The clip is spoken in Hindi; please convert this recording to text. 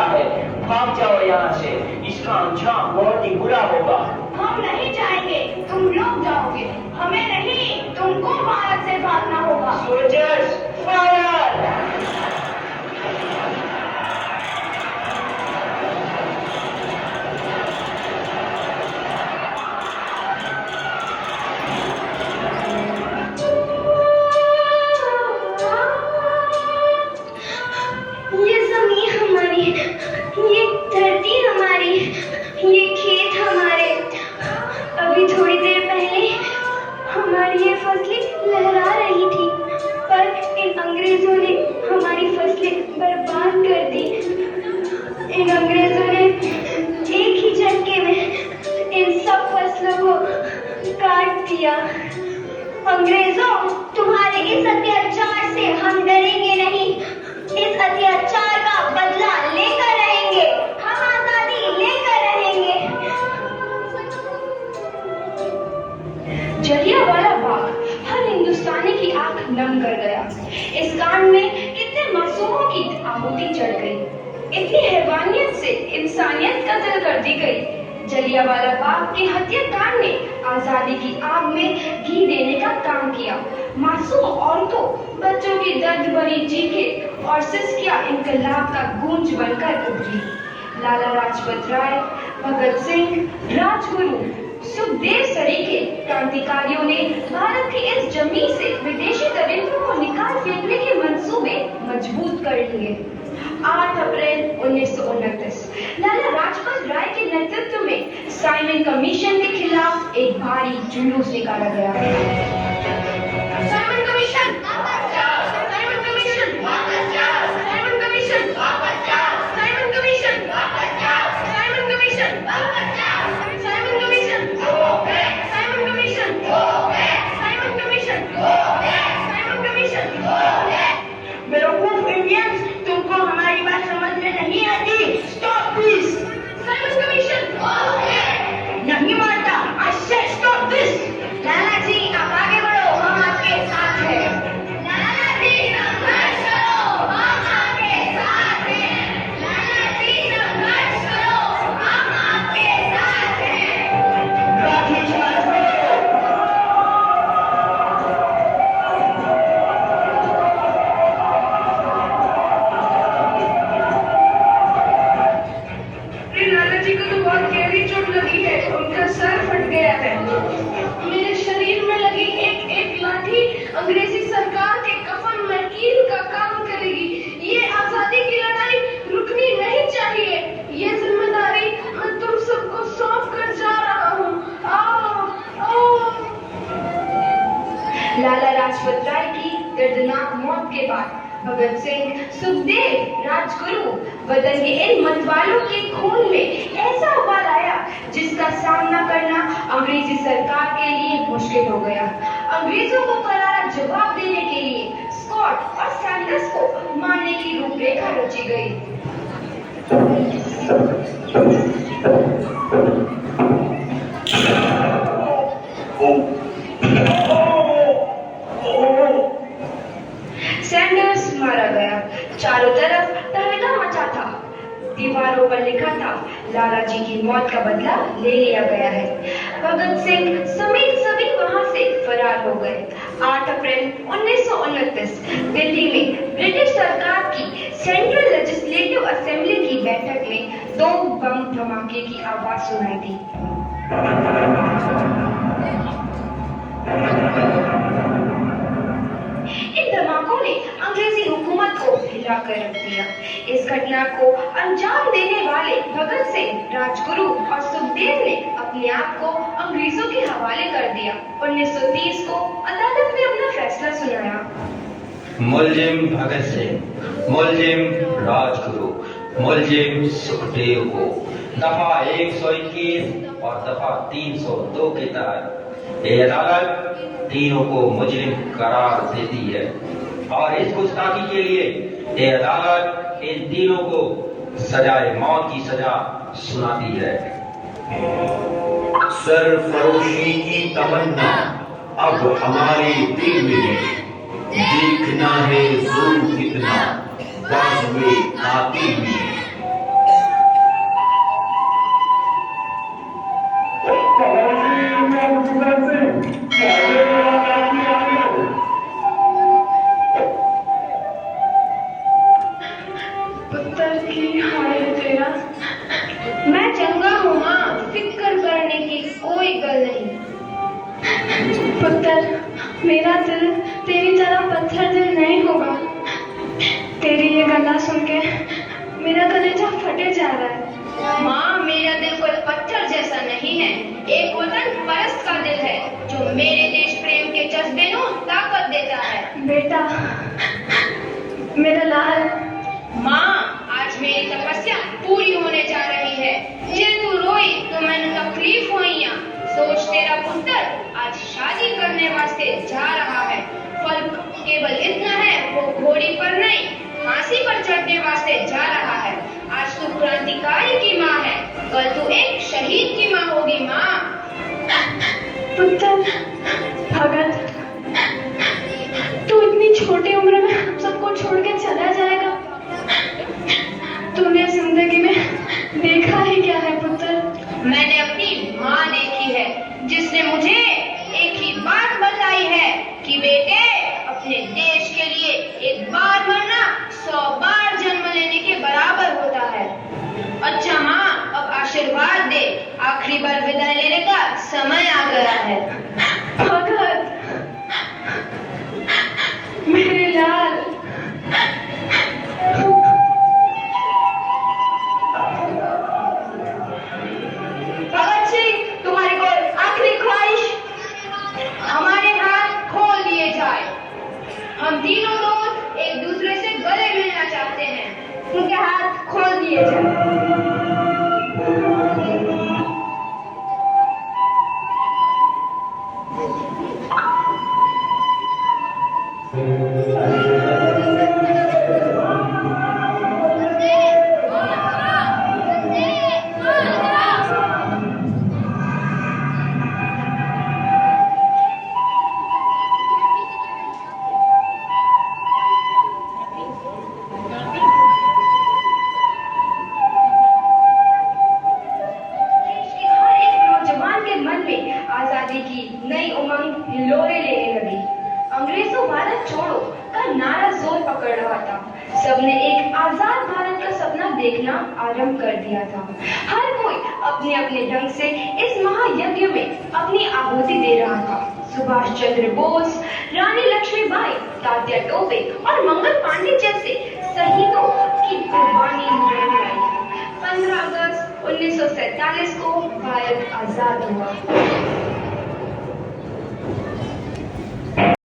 रहा है। भाग जाओ यहाँ से, इसका अंजाम बहुत ही बुरा होगा। हम नहीं जाएंगे, तुम लोग जाओगे, हमें नहीं, तुमको भारत से भागना होगा। Soldiers fire! ये जमीन हमारी, ये धरती हमारी, ये खेत हमारे। अभी थोड़ी देर पहले हमारी ये फसलें लहरा रही थी, पर इन अंग्रेजों ने हमारी फसलें बर्बाद कर दी। इन अंग्रेजों ने एक ही झटके में इन सब फसलों को काट दिया। अंग्रेजों, तुम्हारे इस अत्याचार से हम डरेंगे नहीं, इस अत्याचार का बदला लेकर रहेंगे, हम आजादी लेकर रहेंगे। जलियांवाला बाग हर हिंदुस्तानी की आंख नम कर गया। इस कांड में कितने मासूमों की आहुति चढ़ गई, इतनी हैवानियत से इंसानियत कत्ल कर दी गई। जलियांवाला बाग के हत्याकांड ने आजादी की आग में घी देने का काम किया। मासूम औरतों, बच्चों की दर्द भरी चीखें और सिसकियां इनकलाब का गूंज बनकर उभरी। लाला लाजपत राय, भगत सिंह, राजगुरु, सुखदेव सरीखे क्रांतिकारियों ने भारत की इस जमीन से विदेशी दरिंदों को निकाल फेंकने के मंसूबे मजबूत कर लिए। 8 अप्रैल 1929 लाला लाजपत राय के नेतृत्व में साइमन कमीशन के खिलाफ एक भारी जुलूस निकाला गया। साइमन कमीशन वापस जाओ, साइमन कमीशन वापस जाओ, साइमन कमीशन वापस जाओ, साइमन कमीशन वापस जाओ, साइमन कमीशन वापस जाओ, Simon commission go back, Simon commission go back, Simon commission go back, Simon commission go back. बेवकूफ इंडियंस, तुमको हमारी बात समझ में नहीं आती। Stop this. साइमन कमीशन नहीं मानता। I said stop this. Lala ji, आप आगे बढ़ो, हम आपके साथ हैं। लाला जी, संघर्ष करो, हम आपके साथ हैं। लाला जी, संघर्ष करो, हम आपके साथ हैं। लाठी चार्ज करो। लाला जी को तो बहुत गहरी चोट लगी है, उनका सर फट गया है। मेरे शरीर में लगी एक एक लाठी अंग्रेजी सरकार के कफन में कील का काम करेगी। ये आजादी की लड़ाई रुकनी नहीं चाहिए। ये जिम्मेदारी मैं तुम सबको सौंप कर जा रहा हूँ। आओ, आओ। लाला लाजपत राय की दर्दनाक मौत के बाद भगत सिंह, सुखदेव, राजगुरु, वतन के इन मतवालों के खून में ऐसा उबाल आया जिसका सामना करना अंग्रेजी सरकार के लिए मुश्किल हो गया। अंग्रेजों को करारा जवाब देने के लिए स्कॉट और सैंडर्स को मारने की रूपरेखा रची गई। सैंडर्स मारा गया। चारों तरफ तहलका मचा था। दीवारों पर लिखा था, लाला जी की मौत का बदला ले लिया गया है। भगत सिंह समेत सभी वहां से फरार हो गए। 8 अप्रैल 1929 दिल्ली में ब्रिटिश सरकार की सेंट्रल लेजिस्लेटिव असेंबली की बैठक में 2 बम धमाके की आवाज सुनाई दी। इन धमाकों ने अंग्रेजी हुकूमत को हिलाकर रख दिया। इस घटना को अंजाम देने वाले भगत सिंह, राजगुरु और सुखदेव ने अपने आप को अंग्रेजों के हवाले कर दिया। 1930 को अदालत में अपना फैसला सुनाया। मुलजिम भगत सिंह, मुलजिम राजगुरु, मुलजिम सुखदेव को दफा 121 और दफा 302 के तहत ये अदालत तीनों को मुजरिम करार देती है और इस गुस्ताखी के लिए ये अदालत इन तीनों को सजाए मौत की सजा सुनाती है। सरफरोशी की तमन्ना अब हमारे दिल में है, देखना है जुल्म कितना बाजुए कातिल में। पुत्र की हाय तेरा। मैं चंगा हूँ माँ, फिक्र करने की कोई गल नहीं। पुत्र, मेरा दिल तेरी तरह पत्थर दिल नहीं होगा। तेरी ये गला सुन के मेरा कलेजा फटे जा रहा है। माँ, मेरा दिल कोई पत्थर जैसा नहीं है, एक वतन परस्त का दिल है जो मेरे देश प्रेम के जज्बे को ताकत देता है। बेटा, मेरा लाल। माँ, आज मेरी तपस्या पूरी होने जा रही है। जे तू रोई तो मैंने तकलीफ हुई। सोच, तेरा पुत्र आज शादी करने वास्ते जा रहा है। फर्क केवल इतना है, वो घोड़ी पर नहीं फांसी पर चढ़ने वास्ते जा रहा है। आज तू क्रांतिकारी की माँ है, कल तू एक शहीद की माँ होगी। माँ। पुत्र, भगत, तू इतनी छोटी उम्र में हम सबको छोड़ के चला जाएगा। तूने जिंदगी में देखा ही क्या है पुत्र? मैंने अपनी माँ देखी है, जिसने मुझे एक ही बात बताई है कि बेटे, अपने देश के लिए एक बार मरना 100 बार जन्म लेने के बराबर होता है। अच्छा माँ, अब आशीर्वाद दे, आखिरी बार विदाई लेने का समय आ गया है। भगत, मेरे लाल। भगत सिंह, तुम्हारी कोई आखिरी ख्वाहिश? हमारे हाथ खोल दिए जाए। हम तीनों दोस्त एक दूसरे से गले मिलना चाहते हैं, उनके हाथ खोल दिए जाए। आजादी की नई उमंग हिलोरे लेने लगी। अंग्रेजों भारत छोड़ो का नारा जोर पकड़ रहा था। सबने एक आजाद भारत का सपना देखना आरंभ कर दिया था। हर कोई अपने अपने ढंग से इस महायज्ञ में अपनी आहुति दे रहा था। सुभाष चंद्र बोस, रानी लक्ष्मीबाई, तात्या टोपे और मंगल पांडे जैसे शहीदों की कुर्बानी आई। 15 अगस्त 1947 को भारत आजाद हुआ।